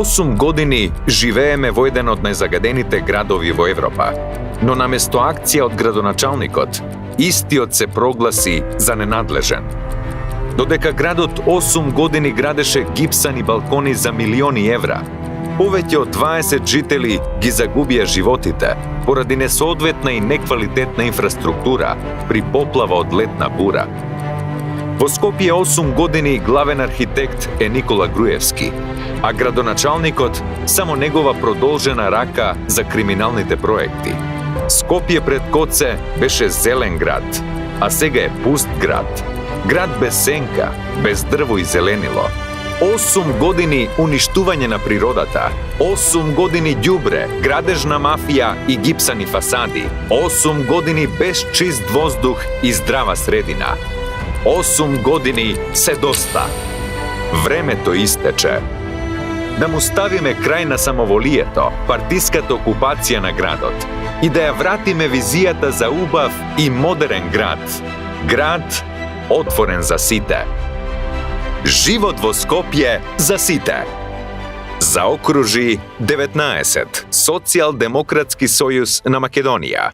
8 години живееме во еден од најзагадените градови во Европа, но наместо акција од градоначалникот, истиот се прогласи за ненадлежен. Додека градот 8 години градеше гипсани балкони за милиони евра, повеќе од 20 жители ги загубија животите поради несоодветна и неквалитетна инфраструктура при поплава од летна бура. Во Скопје 8 години главен архитект е Никола Груевски, а градоначалникот само негова продолжена рака за криминалните проекти. Скопје пред Коце беше зелен град, а сега е пуст град. Град без сенка, без дрво и зеленило. 8 години уништување на природата, 8 години ѓубре, градежна мафија и гипсани фасади, 8 години без чист воздух и здрава средина. 8 години се доста. Времето истече. Да му ставиме крај на самоволието, партиската окупација на градот и да ја вратиме визијата за убав и модерен град. Град отворен за сите. Живот во Скопје за сите. Заокружи 19. Социјалдемократски сојуз на Македонија.